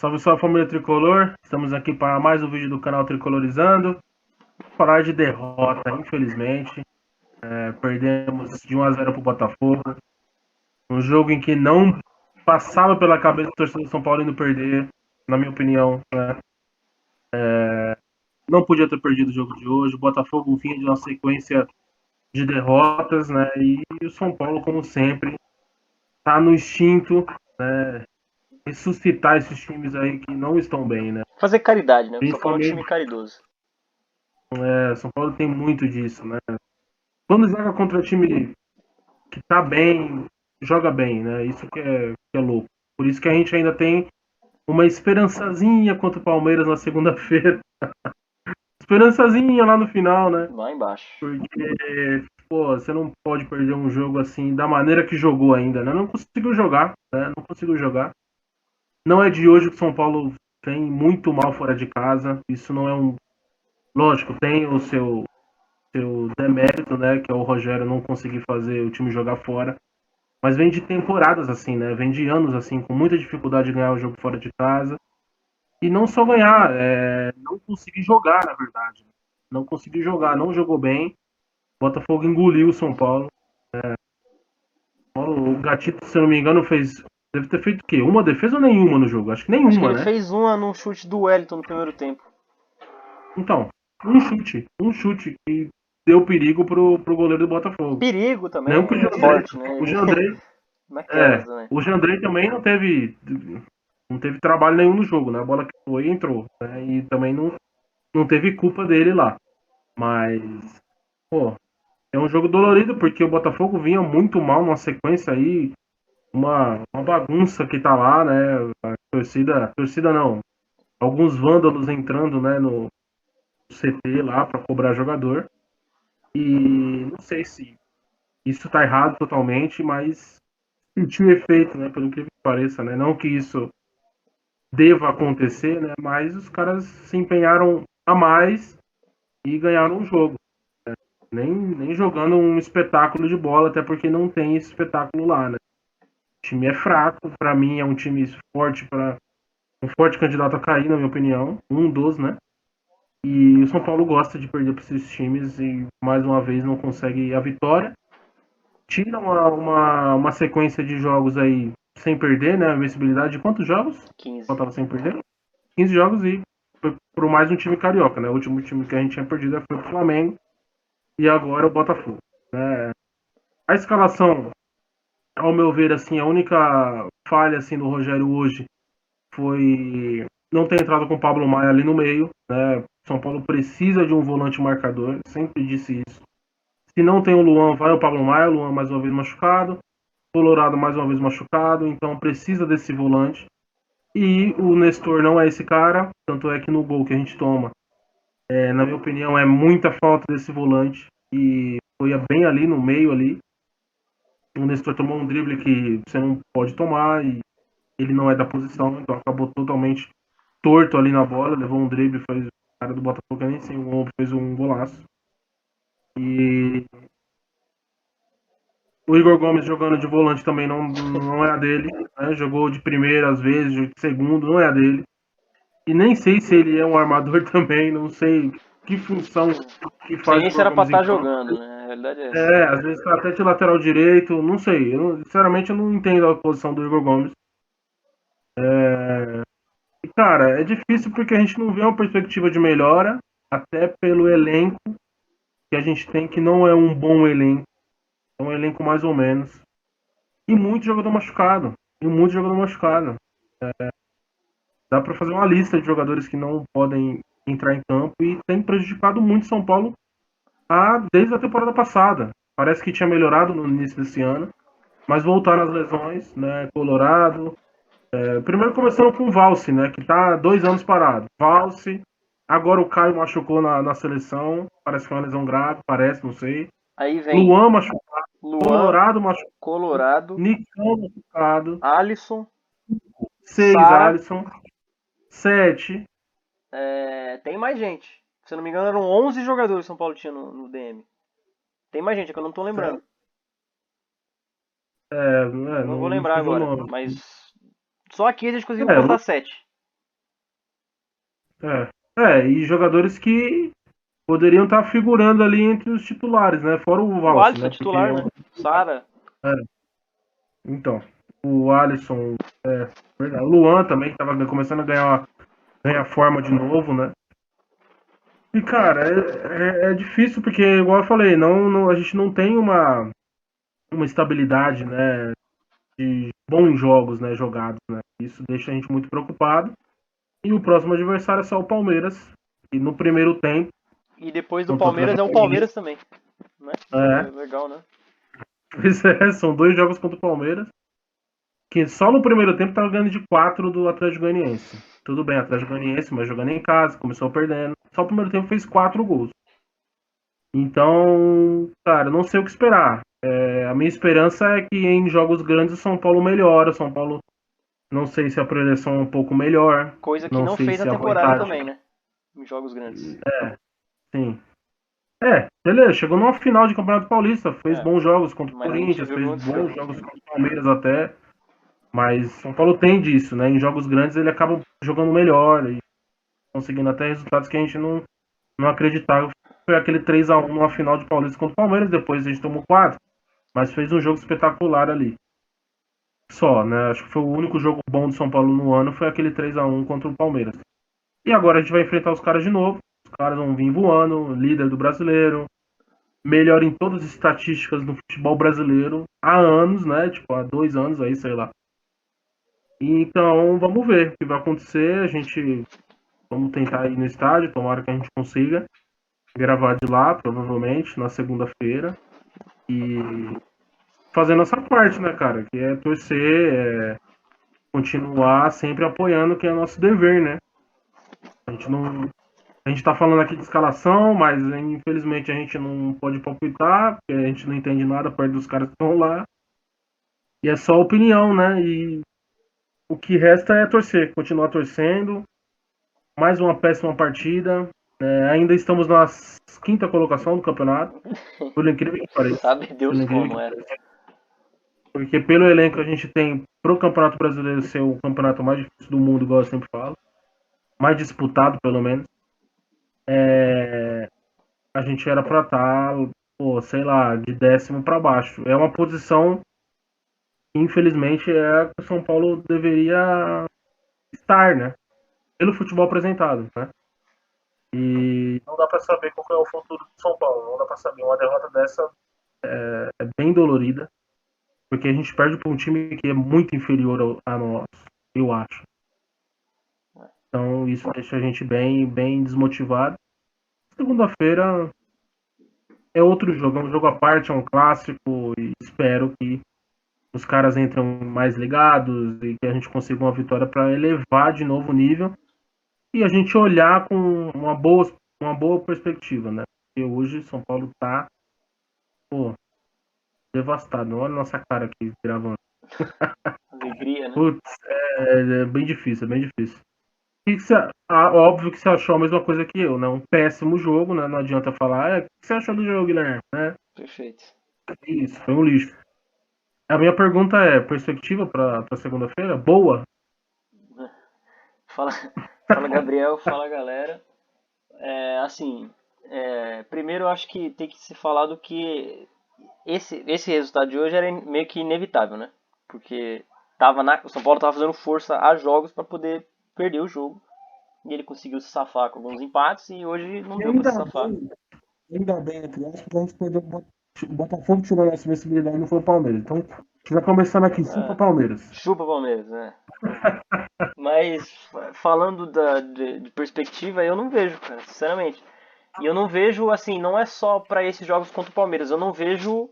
Salve, salve família Tricolor. Estamos aqui para mais um vídeo do canal Tricolorizando. Falar de derrota, infelizmente. Perdemos de 1-0 para o Botafogo. Um jogo em que não passava pela cabeça do torcedor do São Paulo indo perder, na minha opinião. Né? Não podia ter perdido o jogo de hoje. O Botafogo vinha de uma sequência de derrotas, né? E o São Paulo, como sempre, está no instinto, né? Ressuscitar esses times aí que não estão bem, né? Fazer caridade, né? O São Paulo é um Principalmente, time caridoso. São Paulo tem muito disso, né? Quando joga contra time que tá bem, joga bem, né? Isso que é louco. Por isso que a gente ainda tem uma esperançazinha contra o Palmeiras na segunda-feira. Esperançazinha lá no final, né? Lá embaixo. Porque, pô, você não pode perder um jogo assim, da maneira que jogou ainda, né? Não conseguiu jogar, né? Não conseguiu jogar. Não é de hoje que o São Paulo tem muito mal fora de casa. Isso não é um. Lógico, tem o seu demérito, né? Que é o Rogério não conseguir fazer o time jogar fora. Mas vem de temporadas assim, né? Vem de anos assim, com muita dificuldade de ganhar o jogo fora de casa. E não só ganhar, não conseguir jogar, na verdade. Não conseguiu jogar, não jogou bem. O Botafogo engoliu o São Paulo. O Gatito, se eu não me engano, fez. Deve ter feito o quê? Uma defesa ou nenhuma no jogo? Acho que Acho que nenhuma, ele né? fez uma num chute do Wellington no primeiro tempo. Então, um chute que deu perigo pro goleiro do Botafogo. Perigo Não que o também é Jandrei. forte, né? O Ele Jandrei. naquelas, né? O Jandrei também não teve trabalho nenhum no jogo, né? A bola que foi entrou, né? E também não teve culpa dele lá. Mas, pô, é um jogo dolorido porque o Botafogo vinha muito mal numa sequência aí, uma bagunça que tá lá, né? A torcida não, alguns vândalos entrando, né, no CT lá para cobrar jogador. E não sei se isso tá errado totalmente, mas sentiu efeito, né? Pelo que pareça, né? Não que isso deva acontecer, né? Mas os caras se empenharam a mais e ganharam o jogo. Nem jogando um espetáculo de bola, até porque não tem esse espetáculo lá, né? O time é fraco, para mim é um time forte para um forte candidato a cair, na minha opinião, um dos, né? E o São Paulo gosta de perder para esses times e mais uma vez não consegue a vitória. Tira uma sequência de jogos aí sem perder, né? A vencibilidade de quantos jogos? 15. Faltava sem perder? 15 jogos e foi por mais um time carioca, né? O último time que a gente tinha perdido foi o Flamengo e agora o Botafogo. Né? A escalação, ao meu ver, assim, a única falha assim do Rogério hoje foi não ter entrado com o Pablo Maia ali no meio, né? São Paulo precisa de um volante marcador, sempre disse isso. Se não tem o Luan, vai o Pablo Maia, o Luan mais uma vez machucado, Colorado mais uma vez machucado, então precisa desse volante. E o Nestor não é esse cara, tanto é que no gol que a gente toma, na minha opinião, é muita falta desse volante. E foi bem ali no meio ali. O Nestor tomou um drible que você não pode tomar e ele não é da posição, então acabou totalmente torto ali na bola, levou um drible, fez o cara do Botafogo nem sem o ombro, fez um golaço. E o Igor Gomes jogando de volante também não é a dele, né? Jogou de primeira às vezes, de segundo, não é a dele. E nem sei se ele é um armador também, não sei que função que Sei faz o nem se Igor era pra Gomes em estar campo. jogando, né? A realidade é essa. Às vezes tá até de lateral direito, não sei. Sinceramente, eu não entendo a posição do Igor Gomes. E, cara, é difícil porque a gente não vê uma perspectiva de melhora, até pelo elenco que a gente tem, que não é um bom elenco, é um elenco mais ou menos. E muito jogador machucado. E muito jogador machucado. Dá pra fazer uma lista de jogadores que não podem entrar em campo e tem prejudicado muito São Paulo desde a temporada passada. Parece que tinha melhorado no início desse ano, mas voltaram as lesões, né? Colorado. Primeiro começando com o Valse, né? Que tá 2 anos parado. Valse. Agora o Caio machucou na seleção. Parece que é uma lesão grave, parece, não sei. Aí vem Luan machucado. Luan, Colorado machucado. Colorado, Nicão machucado. Alisson, 6, Sara. Alisson. 7. Tem mais gente. Se eu não me engano, eram 11 jogadores que São Paulo tinha no DM. Tem mais gente, é que eu não tô lembrando. Não vou Não lembrar fugiu o agora. nome. Mas só aqui a gente conseguiu É, contar 7. E jogadores que poderiam estar figurando ali entre os titulares, né? Fora o O Wallace, Alisson né? é Porque titular, né? Sara. então, o Alisson, verdade. O Luan também estava começando a ganhar forma de novo, né? E, cara, é difícil porque, igual eu falei, a gente não tem uma estabilidade, né? De bons jogos, né? Jogados, né? Isso deixa a gente muito preocupado. E o próximo adversário é só o Palmeiras. E no primeiro tempo, E depois do contra o Palmeiras é Atlético o Goianiense, Palmeiras também, né? é, Legal, né? pois é, são 2 jogos contra o Palmeiras. Que só no primeiro tempo tava ganhando de 4 do Atlético Goianiense. Tudo bem, Atlético Goianiense, mas jogando em casa, começou perdendo. Só o primeiro tempo fez 4 gols. Então, cara, não sei o que esperar. A minha esperança é que em jogos grandes o São Paulo melhora. O São Paulo, não sei se a projeção é um pouco melhor. Coisa que Não não sei fez na se a temporada vontade. também, né? Em jogos grandes. Sim. Beleza, chegou numa final de Campeonato Paulista, fez É, bons jogos contra o mas não Corinthians, tivemos fez muitos bons jogos. jogos contra o Palmeiras até. Mas São Paulo tem disso, né? Em jogos grandes ele acaba jogando melhor e conseguindo até resultados que a gente não acreditava. Foi aquele 3-1 numa final de Paulista contra o Palmeiras, depois a gente tomou 4, mas fez um jogo espetacular ali. Só, né? Acho que foi o único jogo bom do São Paulo no ano, foi aquele 3-1 contra o Palmeiras. E agora a gente vai enfrentar os caras de novo. Os caras vão vir voando, líder do brasileiro, melhor em todas as estatísticas do futebol brasileiro há anos, né? Tipo, há 2 anos aí, sei lá. Então, vamos ver o que vai acontecer. Vamos tentar ir no estádio, tomara que a gente consiga gravar de lá, provavelmente, na segunda-feira. E fazer nossa parte, né, cara? Que é torcer, continuar sempre apoiando, que é nosso dever, né? A gente não. A gente tá falando aqui de escalação, mas infelizmente a gente não pode palpitar, porque a gente não entende nada perto dos caras que estão lá. E é só opinião, né? E o que resta é torcer, continuar torcendo. Mais uma péssima partida. Ainda estamos na quinta colocação do campeonato. Por incrível que pareça. Sabe Por Deus incrível como que é. pareça. Porque pelo elenco que a gente tem pro Campeonato Brasileiro ser o campeonato mais difícil do mundo, igual eu sempre falo. Mais disputado, pelo menos. A gente era pra estar, pô, sei lá, de 10º para baixo. É uma posição que, infelizmente, é a que o São Paulo deveria estar, né? Pelo futebol apresentado, né? E não dá pra saber qual é o futuro do São Paulo. Não dá pra saber. Uma derrota dessa é bem dolorida. Porque a gente perde para um time que é muito inferior a nós, eu acho. Então isso deixa a gente bem, bem desmotivado. Segunda-feira é outro jogo, é um jogo à parte, é um clássico e espero que os caras entrem mais ligados e que a gente consiga uma vitória para elevar de novo o nível e a gente olhar com uma boa perspectiva, né? Porque hoje São Paulo tá, pô, devastado. Olha a nossa cara aqui gravando. Alegria, né? Putz, é bem difícil, é bem difícil. Óbvio que você achou a mesma coisa que eu, né? Um péssimo jogo, né? Não adianta falar, o que você achou do jogo, Guilherme? Né? Perfeito. Isso, foi um lixo. A minha pergunta é, perspectiva para segunda-feira? Boa? Fala, fala Gabriel, fala galera. Assim, primeiro eu acho que tem que se falar do que esse resultado de hoje era meio que inevitável, né? Porque o São Paulo tava fazendo força a jogos para poder perder o jogo. E ele conseguiu se safar com alguns empates e hoje não E deu para se safar. ainda bem, entre aspas, que a gente perdeu o Botafogo tirou nossa visibilidade e não foi o Palmeiras. Então, já começando aqui, chupa É, Palmeiras. chupa Palmeiras, né? Mas falando de perspectiva, eu não vejo, cara, sinceramente. E eu não vejo, assim, não é só para esses jogos contra o Palmeiras, eu não vejo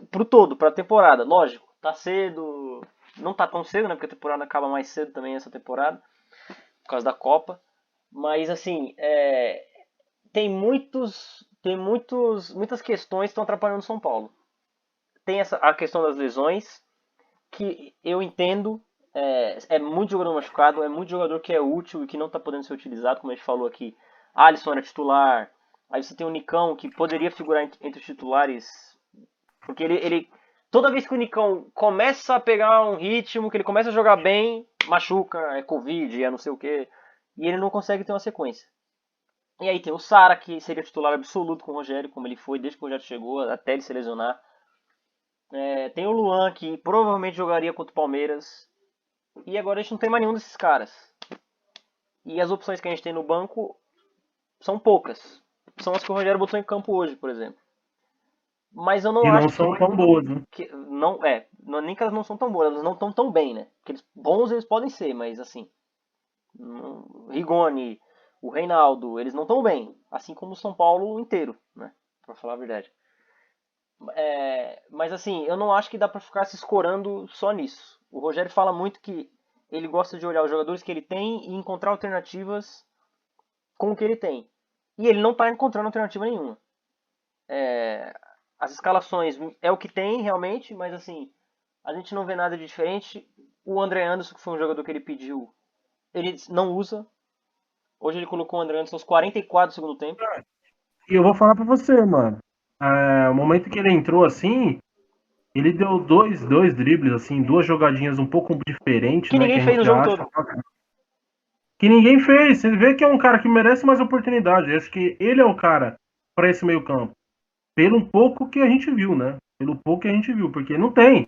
pro todo, pra temporada. Lógico, tá cedo, não tá tão cedo, né? Porque a temporada acaba mais cedo também essa temporada, por causa da Copa. Mas, assim, muitas questões que estão atrapalhando o São Paulo. Tem a questão das lesões, que eu entendo, é muito jogador machucado, é muito jogador que é útil e que não está podendo ser utilizado, como a gente falou aqui. Alisson era titular, aí você tem o Nicão, que poderia figurar entre os titulares, porque ele toda vez que o Nicão começa a pegar um ritmo, que ele começa a jogar bem, machuca, é Covid, é não sei o que. E ele não consegue ter uma sequência. E aí tem o Sara, que seria titular absoluto com o Rogério, como ele foi desde que o Rogério chegou, até ele se lesionar. Tem o Luan, que provavelmente jogaria contra o Palmeiras. E agora a gente não tem mais nenhum desses caras. E as opções que a gente tem no banco são poucas. São as que o Rogério botou em campo hoje, por exemplo. Mas eu não E não acho que, são tão boas, né? nem que elas não são tão boas, elas não estão tão bem, né? Porque bons eles podem ser, mas assim, o Rigoni, o Reinaldo, eles não estão bem, assim como o São Paulo inteiro, né? Pra falar a verdade. Mas assim, eu não acho que dá pra ficar se escorando só nisso. O Rogério fala muito que ele gosta de olhar os jogadores que ele tem e encontrar alternativas com o que ele tem. E ele não tá encontrando alternativa nenhuma. As escalações é o que tem realmente, mas assim, a gente não vê nada de diferente. O André Anderson, que foi um jogador que ele pediu, ele não usa. Hoje ele colocou o André Anderson aos 44 do segundo tempo. E eu vou falar pra você, mano. O momento que ele entrou assim, ele deu dois dribles, assim, duas jogadinhas um pouco diferentes, Que né? Que ninguém a fez gente no já jogo acha. todo. Que ninguém fez. Você vê que é um cara que merece mais oportunidade. Eu acho que ele é o cara pra esse meio-campo. Pelo pouco que a gente viu, né? Pelo pouco que a gente viu, porque não tem.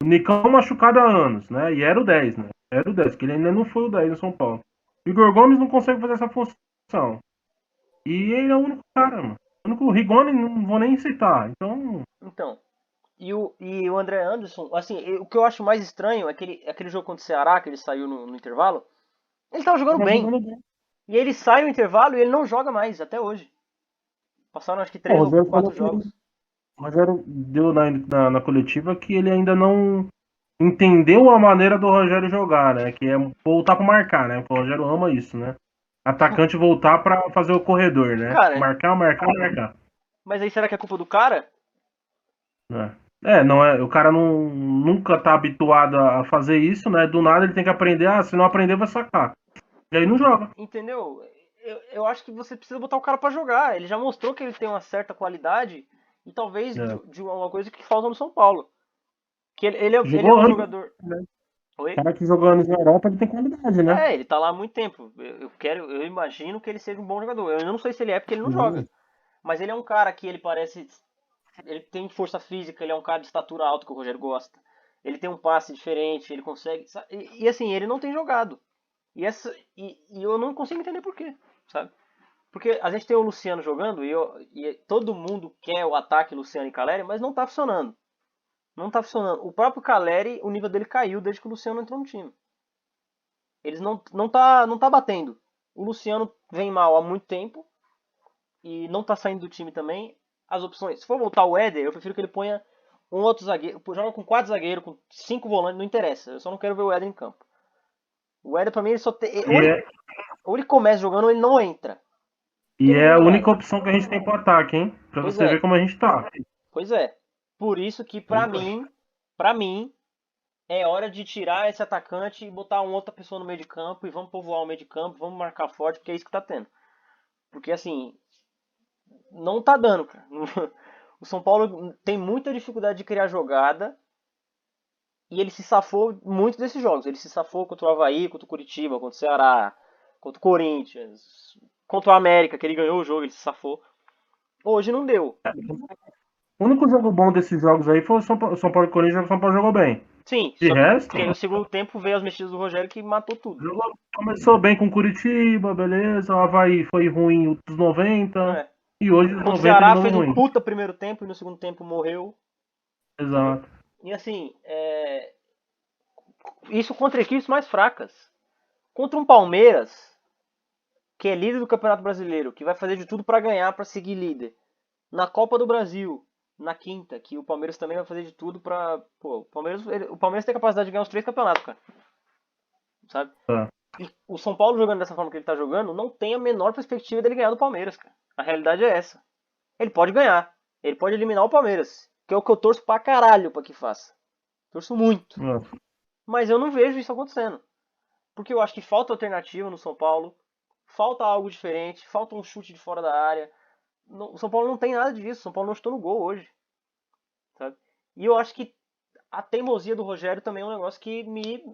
O Nicão machucado há anos, né? E era o 10, né? Era o 10, que ele ainda não foi o 10 no São Paulo. O Igor Gomes não consegue fazer essa função. E ele é o único cara, mano. O único Rigoni não vou nem citar. Então, Então, e o André Anderson, assim, o que eu acho mais estranho é aquele jogo contra o Ceará, que ele saiu no intervalo, ele tava jogando tá bem. jogando bem. E ele sai no intervalo e ele não joga mais, até hoje. Passaram acho que O 3 ou Rogério falou 4 que jogos. o Rogério deu na coletiva que ele ainda não entendeu a maneira do Rogério jogar, né? Que é voltar para marcar, né? Porque o Rogério ama isso, né? Atacante voltar para fazer o corredor, né? Cara, Marcar, marcar, marcar. mas aí será que é culpa do cara? Né? Não é, o cara nunca tá habituado a fazer isso, né? Do nada ele tem que aprender, se não aprender vai sacar. E aí não joga. Entendeu? Eu acho que você precisa botar o cara pra jogar. Ele já mostrou que ele tem uma certa qualidade e talvez É. de uma coisa que falta no São Paulo. Que ele é Jogou um anos, jogador. né? O Oi? cara que jogou anos na Europa ele tem qualidade, né? Ele tá lá há muito tempo. Eu imagino que ele seja um bom jogador. Eu não sei se ele é porque ele não joga. Sim. Mas ele é um cara que ele parece. Ele tem força física, ele é um cara de estatura alta que o Rogério gosta. Ele tem um passe diferente, ele consegue. E assim, ele não tem jogado. E eu não consigo entender por quê, sabe? Porque a gente tem o Luciano jogando e todo mundo quer o ataque Luciano e Caleri, mas não tá funcionando. Não tá funcionando. O próprio Caleri, o nível dele caiu desde que o Luciano entrou no time. Eles não tá batendo. O Luciano vem mal há muito tempo e não tá saindo do time também. As opções, se for voltar o Éder, eu prefiro que ele ponha um outro zagueiro, joga com 4 zagueiros, com 5 volantes, não interessa. Eu só não quero ver o Éder em campo. O Éder pra mim ele só tem, E é, ou ele começa jogando ou ele não entra. e Porque é a não vai. única opção que a gente tem pro ataque, hein? Pra Pois você ver é, como a gente tá. pois é. Por isso que pra mim é hora de tirar esse atacante e botar uma outra pessoa no meio de campo e vamos povoar o meio de campo, vamos marcar forte, porque é isso que tá tendo. Porque assim, não tá dando, cara. O São Paulo tem muita dificuldade de criar jogada e ele se safou muito desses jogos. Ele se safou contra o Avaí, contra o Curitiba, contra o Ceará, contra o Corinthians, contra o América, que ele ganhou o jogo, ele se safou. Hoje não deu. O único jogo bom desses jogos aí foi o São Paulo e Corinthians, o São Paulo jogou bem. Sim, De só resto, que aí no segundo tempo veio as mexidas do Rogério que matou tudo. começou bem com Curitiba, beleza. O Havaí foi ruim os 90. É. E hoje os Contra o 90 de Ceará novo fez um ruim. puta primeiro tempo e no segundo tempo morreu, entendeu? Exato. E assim, isso contra equipes mais fracas. Contra um Palmeiras, que é líder do Campeonato Brasileiro, que vai fazer de tudo pra ganhar, pra seguir líder. Na Copa do Brasil, na quinta, que o Palmeiras também vai fazer de tudo pra. Pô, o Palmeiras tem capacidade de ganhar os 3 campeonatos, cara. Sabe? Tá. E o São Paulo jogando dessa forma que ele tá jogando, não tem a menor perspectiva dele ganhar do Palmeiras, cara. A realidade é essa. Ele pode ganhar. Ele pode eliminar o Palmeiras. Que é o que eu torço pra caralho pra que faça. Torço muito. É. Mas eu não vejo isso acontecendo. Porque eu acho que falta alternativa no São Paulo. Falta algo diferente. Falta um chute de fora da área. O São Paulo não tem nada disso. O São Paulo não chutou no gol hoje. Sabe? E eu acho que a teimosia do Rogério também é um negócio que me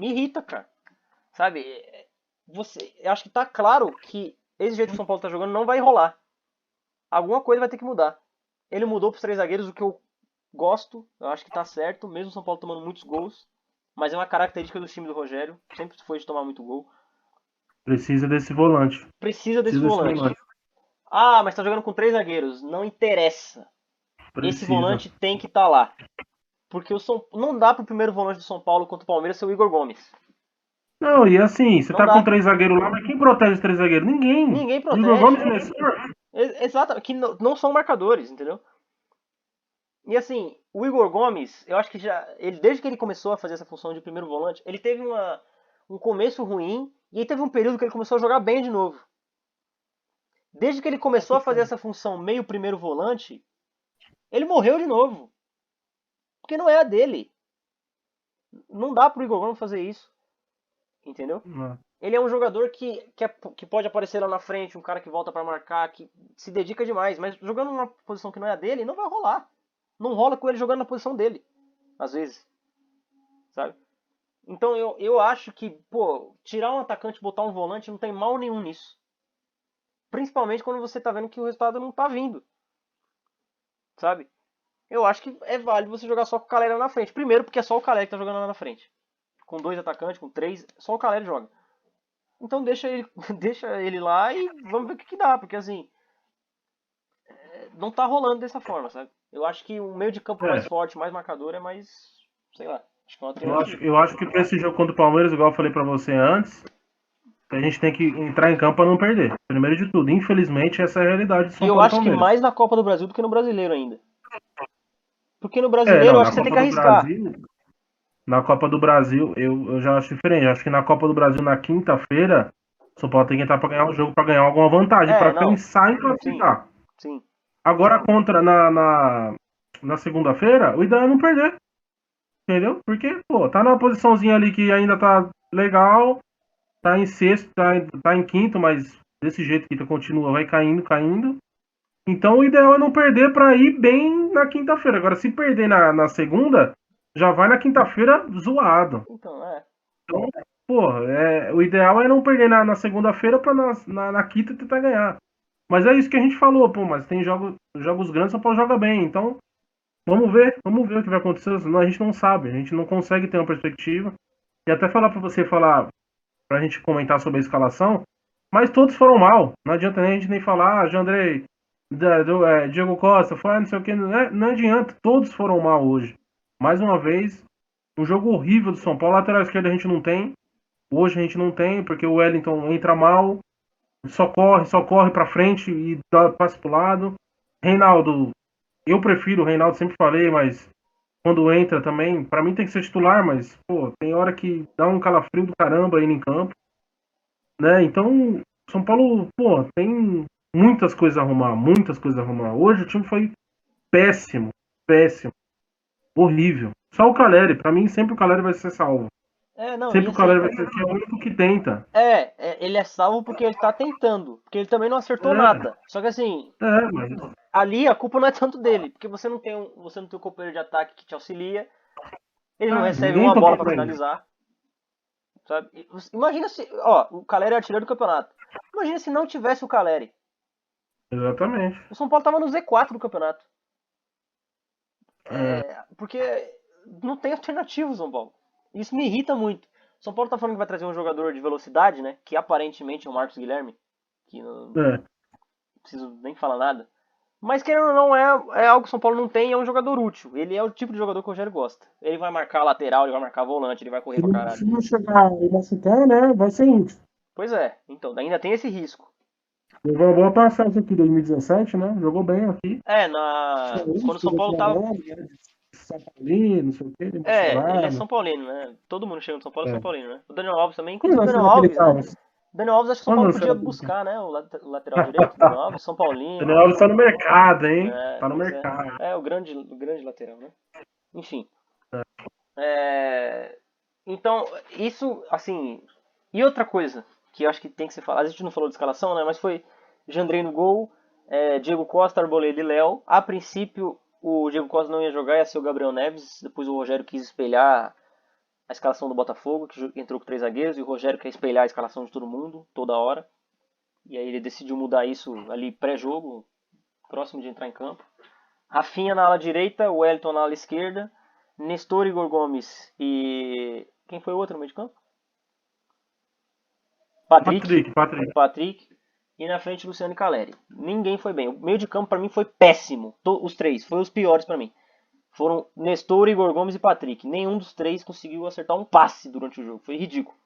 irrita, cara. Sabe? eu acho que tá claro que esse jeito que o São Paulo tá jogando não vai rolar. Alguma coisa vai ter que mudar. Ele mudou pros 3 zagueiros, o que eu gosto, eu acho que tá certo, mesmo o São Paulo tomando muitos gols. Mas é uma característica do time do Rogério, sempre foi de tomar muito gol. Precisa desse volante. Precisa desse Precisa desse volante. volante. Ah, mas tá jogando com 3 zagueiros. Não interessa. Esse Precisa. volante tem que estar lá. Porque não dá pro primeiro volante do São Paulo contra o Palmeiras ser o Igor Gomes. Não, e assim, você Não tá com dá. 3 zagueiros lá, mas quem protege os 3 zagueiros? Ninguém. Ninguém O Igor Gomes protege. não é senhor. Exato, que não são marcadores, entendeu? E assim, o Igor Gomes, eu acho que desde que ele começou a fazer essa função de primeiro volante, ele teve um começo ruim e aí teve um período que ele começou a jogar bem de novo. Desde que ele começou a fazer essa função meio primeiro volante, ele morreu de novo. Porque não é a dele. Não dá pro Igor Gomes fazer isso. Entendeu? Não. Ele é um jogador que pode aparecer lá na frente, um cara que volta pra marcar, que se dedica demais, mas jogando numa posição que não é a dele, não vai rolar. Não rola com ele jogando na posição dele, às vezes, sabe? Então eu acho que, pô, tirar um atacante e botar um volante não tem mal nenhum nisso. Principalmente quando você tá vendo que o resultado não tá vindo, sabe? Eu acho que é válido você jogar só com o Calera na frente. Primeiro porque é só o Calera que tá jogando lá na frente. Com 2 atacantes, com 3, só o Calera joga. Então deixa ele, deixa ele lá e vamos ver o que dá, porque assim, não tá rolando dessa forma, sabe? Eu acho que um meio de campo mais É, forte, mais marcador é mais, sei lá, acho que é uma eu acho, alternativa. eu acho que pra esse jogo contra o Palmeiras, igual eu falei pra você antes, a gente tem que entrar em campo pra não perder. Primeiro de tudo, infelizmente, essa é a realidade de E São eu Paulo e acho que Palmeiras. mais na Copa do Brasil do que no Brasileiro ainda. Porque no É, Brasileiro não, eu acho na que você tem Copa que do arriscar. Brasil, na Copa do Brasil, eu já acho diferente. Eu acho que na Copa do Brasil, na quinta-feira, o São Paulo tem que entrar pra ganhar o jogo, pra ganhar alguma vantagem, É, pra não. pensar em Sim, classificar. sim. Agora, contra na segunda-feira, o ideal é não perder, entendeu? Porque, pô, tá numa posiçãozinha ali que ainda tá legal, tá em sexto, tá em quinto, mas desse jeito que continua, vai caindo, caindo. Então o ideal é não perder pra ir bem na quinta-feira. Agora, se perder na segunda, já vai na quinta-feira zoado. Então, é. Então, pô, o ideal é não perder na segunda-feira pra na quinta tentar ganhar. Mas é isso que a gente falou, pô, mas tem jogos grandes, São Paulo joga bem. Então, vamos ver o que vai acontecer. Senão a gente não sabe, a gente não consegue ter uma perspectiva. E até falar pra você falar, pra gente comentar sobre a escalação, mas todos foram mal. Não adianta nem a gente nem falar, Jandrei, Diego Costa, foi não sei o que, não adianta, todos foram mal hoje. Mais uma vez, um jogo horrível do São Paulo. Lateral esquerda a gente não tem, hoje a gente não tem, porque o Wellington entra mal, só corre pra frente e dá passe pro lado. Reinaldo, eu prefiro o Reinaldo, sempre falei, mas quando entra também, pra mim tem que ser titular, mas, pô, tem hora que dá um calafrio do caramba indo em campo, né? Então, São Paulo, pô, tem muitas coisas a arrumar, muitas coisas a arrumar. Hoje o time foi péssimo, péssimo, horrível. Só o Caleri, pra mim sempre o Caleri vai ser salvo. É, não, e Sempre o assim, Caleri vai ser que é o único que tenta. ele é salvo porque ele tá tentando. Porque ele também não acertou É, nada. Só que assim, mas ali a culpa não é tanto dele. Porque você não tem um companheiro de ataque que te auxilia. Ele não recebe ninguém uma bola tocou pra pra ele. finalizar. Sabe? Imagina se. Ó, o Caleri é artilheiro do campeonato. Imagina se não tivesse o Caleri. Exatamente. O São Paulo tava no Z4 do campeonato. É, Porque não tem alternativa o São Paulo. Isso me irrita muito. O São Paulo tá falando que vai trazer um jogador de velocidade, né? Que aparentemente é o Marcos Guilherme. Que não é. preciso nem falar nada. Mas querendo ou não, é algo que o São Paulo não tem, é um jogador útil. Ele é o tipo de jogador que o Rogério gosta. Ele vai marcar lateral, ele vai marcar volante, ele vai correr Se pra não, caralho. se não chegar e machucar, né, vai ser útil. Pois é, então, ainda tem esse risco. Levou uma boa passagem aqui em 2017, né? Jogou bem aqui. É, quando o São Chegou Paulo aqui tava. agora, né? São Paulino, não sei o quê, Ele é emocionado. São Paulino, né? Todo mundo chega no São Paulo é São É. Paulino, né? O Daniel Alves também. Quantos Inclusive o anos Daniel será que ele Alves, tá? né? O Daniel Alves acho que o São Quantos Paulo anos podia será que ele tá? buscar, né? O lateral direito, Daniel Alves, São Paulino. Daniel Alves tá no mercado, hein? Tá no Pois é. mercado. É o grande lateral, né? Enfim. É. É, então, isso, assim. E outra coisa que eu acho que tem que ser falado. A gente não falou de escalação, né? Mas foi Jandrei no gol, Diego Costa, Arboleda e Léo. A princípio, o Diego Costa não ia jogar, ia ser o Gabriel Neves. Depois o Rogério quis espelhar a escalação do Botafogo, que entrou com 3 zagueiros, e o Rogério quer espelhar a escalação de todo mundo, toda hora. E aí ele decidiu mudar isso ali pré-jogo, próximo de entrar em campo. Rafinha na ala direita, Wellington na ala esquerda, Nestor, Igor Gomes e... Quem foi o outro no meio de campo? Patrick. E na frente Luciano e Caleri. Ninguém foi bem. O meio de campo pra mim foi péssimo. Os três, foi os piores pra mim. Foram Nestor, Igor Gomes e Patrick. Nenhum dos três conseguiu acertar um passe durante o jogo. Foi ridículo.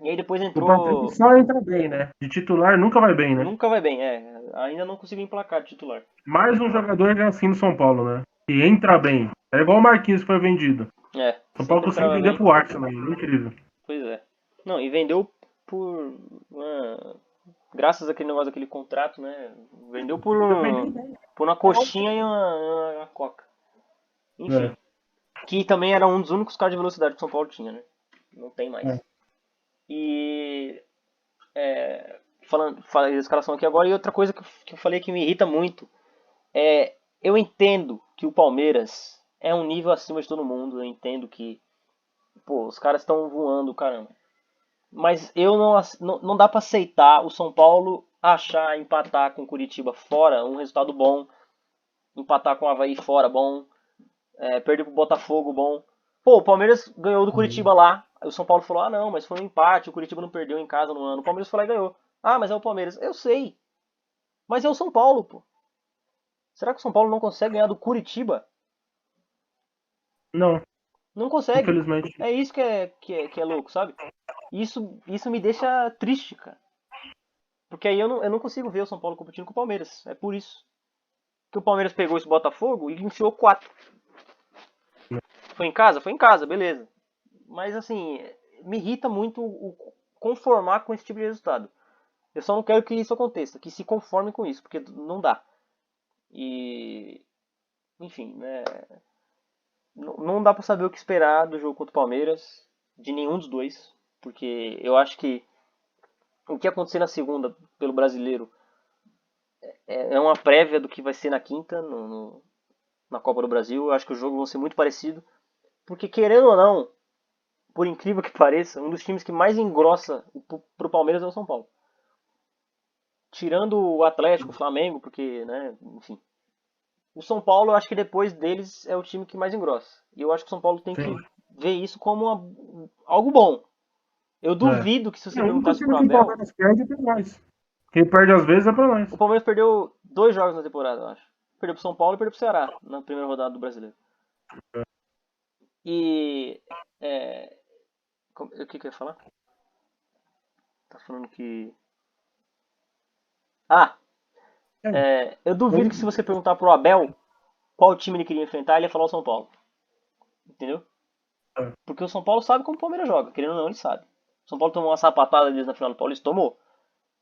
E aí depois entrou... O Patrick só entra bem, né? De titular nunca vai bem, né? Nunca vai bem, ainda não conseguiu emplacar de titular. Mais um jogador que é assim no São Paulo, né? Que entra bem. É igual o Marquinhos que foi vendido. São Paulo conseguiu vender pro Arsenal, incrível. Pois é. Não, e vendeu por... graças àquele negócio daquele contrato, né? Vendeu por uma coxinha e uma coca. Enfim. Que também era um dos únicos carros de velocidade que o São Paulo tinha, né? Não tem mais. E... falando da escalação aqui agora, e outra coisa que eu falei que me irrita muito é... Eu entendo que o Palmeiras é um nível acima de todo mundo. Eu entendo que... Pô, os caras estão voando, caramba. Mas eu não dá pra aceitar o São Paulo empatar com o Curitiba fora, um resultado bom. Empatar com o Avaí fora, bom. Perder pro Botafogo, bom. Pô, o Palmeiras ganhou do Curitiba lá. O São Paulo falou, não, mas foi um empate, o Curitiba não perdeu em casa no ano. O Palmeiras foi lá e ganhou. Ah, mas é o Palmeiras. Eu sei. Mas é o São Paulo, pô. Será que o São Paulo não consegue ganhar do Curitiba? Não. Não consegue. Infelizmente. É isso que é louco, sabe? Isso me deixa triste, cara. Porque aí eu não consigo ver o São Paulo competindo com o Palmeiras. É por isso. Que o Palmeiras pegou esse Botafogo e enfiou 4. Foi em casa? Foi em casa, beleza. Mas assim, me irrita muito o conformar com esse tipo de resultado. Eu só não quero que isso aconteça, que se conforme com isso, porque não dá. E... Enfim, né? Não dá pra saber o que esperar do jogo contra o Palmeiras, de nenhum dos dois. Porque eu acho que o que acontecer na segunda pelo Brasileiro é uma prévia do que vai ser na quinta, na Copa do Brasil. Eu acho que os jogos vão ser muito parecidos. Porque querendo ou não, por incrível que pareça, um dos times que mais engrossa pro Palmeiras é o São Paulo. Tirando o Atlético, o Flamengo, porque, né, enfim. O São Paulo, eu acho que depois deles é o time que mais engrossa. E eu acho que o São Paulo tem que ver isso como algo bom. Eu duvido que se você perguntasse pro Abel... Quem perde às vezes é pra nós. O Palmeiras perdeu 2 jogos na temporada, eu acho. Perdeu pro São Paulo e perdeu pro Ceará, na primeira rodada do Brasileiro. E... o que eu ia falar? Tá falando que... eu duvido que se você perguntar pro Abel qual time ele queria enfrentar, ele ia falar o São Paulo. Entendeu? Porque o São Paulo sabe como o Palmeiras joga. Querendo ou não, ele sabe. O São Paulo tomou uma sapatada deles na final do Paulista, tomou.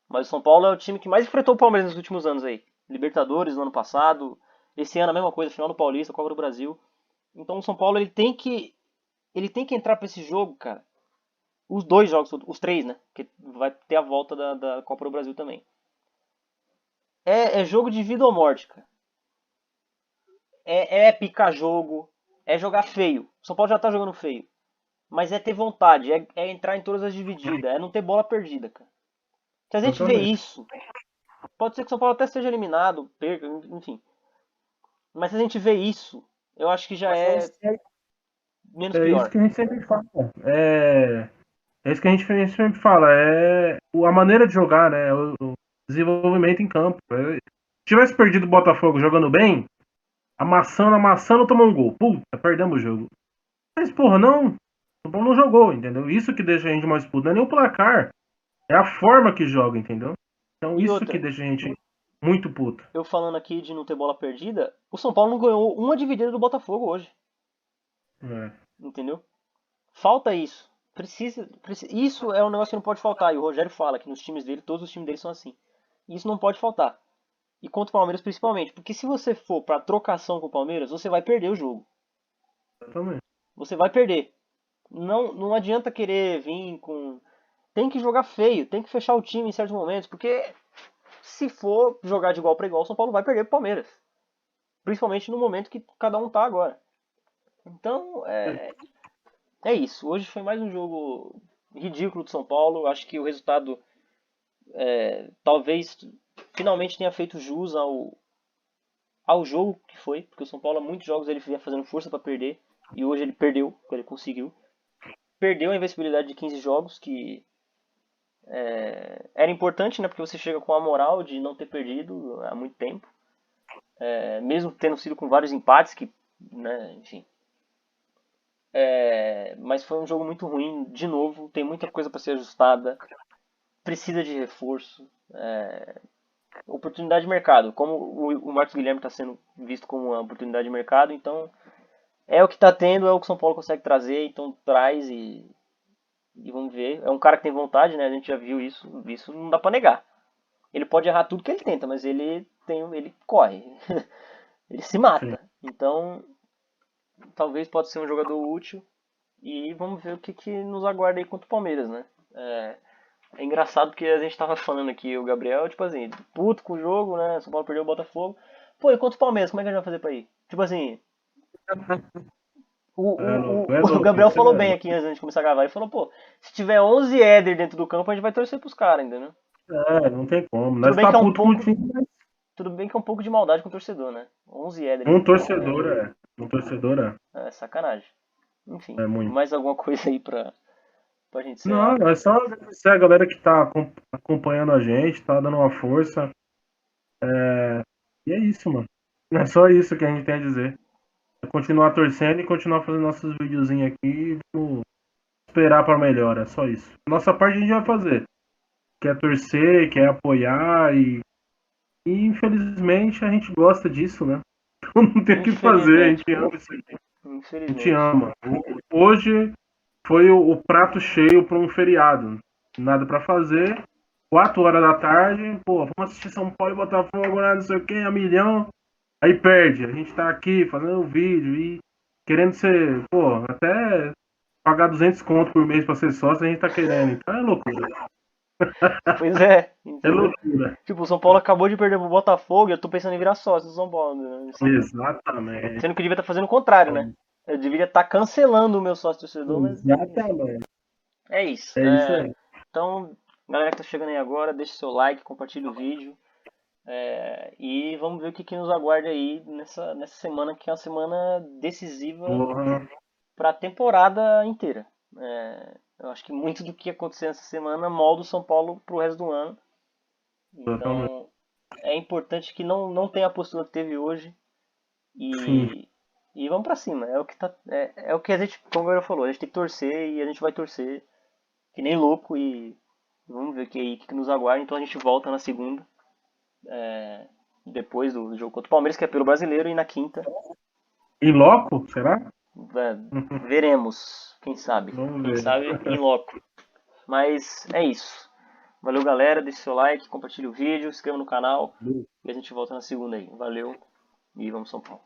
Mas o São Paulo é o time que mais enfrentou o Palmeiras nos últimos anos aí. Libertadores no ano passado. Esse ano a mesma coisa, final do Paulista, Copa do Brasil. Então o São Paulo ele tem que entrar pra esse jogo, cara. Os 2 jogos, os 3, né? Porque vai ter a volta da Copa do Brasil também. É jogo de vida ou morte, cara. É picar jogo. É jogar feio. O São Paulo já tá jogando feio. Mas é ter vontade. É entrar em todas as divididas. É não ter bola perdida, cara. Se a gente vê isso, pode ser que o São Paulo até seja eliminado, perca, enfim. Mas se a gente vê isso, eu acho que já menos pior. É isso que a gente sempre fala. É isso que a gente sempre fala. É a maneira de jogar, né? O desenvolvimento em campo. Se tivesse perdido o Botafogo jogando bem, amassando, tomou um gol. Puta, perdemos o jogo. Mas, porra, não. O São Paulo não jogou, entendeu? Isso que deixa a gente mais puto. Não é nem o placar. É a forma que joga, entendeu? Então isso que deixa a gente muito puto. Eu falando aqui de não ter bola perdida, o São Paulo não ganhou uma dividida do Botafogo hoje. Entendeu? Falta isso. Precisa, isso é um negócio que não pode faltar. E o Rogério fala que nos times dele, todos os times dele são assim. Isso não pode faltar. E contra o Palmeiras principalmente. Porque se você for pra trocação com o Palmeiras, você vai perder o jogo. Exatamente. Você vai perder. Não adianta querer vir com... Tem que jogar feio, tem que fechar o time em certos momentos, porque se for jogar de igual para igual, o São Paulo vai perder pro Palmeiras. Principalmente no momento que cada um tá agora. Então, é isso. Hoje foi mais um jogo ridículo do São Paulo. Acho que o resultado talvez finalmente tenha feito jus ao jogo que foi, porque o São Paulo há muitos jogos ele vinha fazendo força para perder e hoje ele perdeu, ele conseguiu. Perdeu a invencibilidade de 15 jogos, que era importante, né, porque você chega com a moral de não ter perdido há muito tempo, mesmo tendo sido com vários empates, que, né, enfim. Mas foi um jogo muito ruim, de novo, tem muita coisa para ser ajustada, precisa de reforço, oportunidade de mercado. Como o Marcos Guilherme está sendo visto como uma oportunidade de mercado, então é o que está tendo, é o que o São Paulo consegue trazer, então traz e vamos ver. É um cara que tem vontade, né? A gente já viu isso não dá para negar. Ele pode errar tudo que ele tenta, mas ele corre, ele se Sim. mata. Então, talvez pode ser um jogador útil e vamos ver o que nos aguarda aí contra o Palmeiras, né? É engraçado porque a gente tava falando aqui, o Gabriel, tipo assim, puto com o jogo, né? São Paulo perdeu o Botafogo. Pô, e contra o Palmeiras, como é que a gente vai fazer pra ir? Tipo assim, É o louco, Gabriel isso é falou bem mesmo. aqui antes de começar a gravar. Ele falou, pô, se tiver 11 Éder dentro do campo, a gente vai torcer pros caras ainda, né? Não tem como. Tudo Nós bem tá que é um puto com o pouco, time, mas tudo bem que é um pouco de maldade com o torcedor, né? 11 Éder em um campo torcedor é. Um torcedor é sacanagem. Enfim, é muito. mais alguma coisa aí pra gente Não, encerrar? é só agradecer a galera que tá acompanhando a gente, tá dando uma força. E é isso, mano. É só isso que a gente tem a dizer. É continuar torcendo e continuar fazendo nossos videozinhos aqui e vamos esperar pra melhor. É só isso. Nossa parte a gente vai fazer. Quer torcer, quer apoiar e infelizmente a gente gosta disso, né? Então não tem o que fazer, a Infelizmente, gente ama isso aqui. A gente infelizmente. ama. Hoje foi o prato cheio para um feriado. Nada para fazer. 4 horas da tarde, pô, vamos assistir São Paulo e Botafogo, né, não sei o que, a milhão. Aí perde. A gente tá aqui fazendo um vídeo e querendo ser, pô, até pagar 200 conto por mês pra ser sócio, a gente tá querendo. Então é loucura. Pois é, É entendeu? loucura. Tipo, o São Paulo acabou de perder pro Botafogo e eu tô pensando em virar sócio do São Paulo, né? Exatamente. Sendo que eu devia estar fazendo o contrário, né? Eu deveria estar cancelando o meu sócio torcedor, mas enfim. Exatamente. É isso. É isso aí. Então, galera que tá chegando aí agora, deixa seu like, compartilha o vídeo. E vamos ver o que nos aguarda aí nessa semana, que é uma semana decisiva Porra. para a temporada inteira. Eu acho que muito do que acontecer nessa semana molda o São Paulo pro resto do ano. Totalmente. Então, é importante que não tenha a postura que teve hoje Sim. e vamos pra cima. É o que a gente, como o Gabriel falou, a gente tem que torcer e a gente vai torcer que nem louco e vamos ver que nos aguarda. Então a gente volta na segunda, depois do jogo contra o Palmeiras, que é pelo brasileiro, e na quinta, Em loco, será? veremos. Quem sabe? Vamos Quem ver. sabe em loco. Mas é isso. Valeu, galera. Deixe seu like, compartilhe o vídeo, se inscreva no canal e a gente volta na segunda aí. Valeu e vamos São Paulo.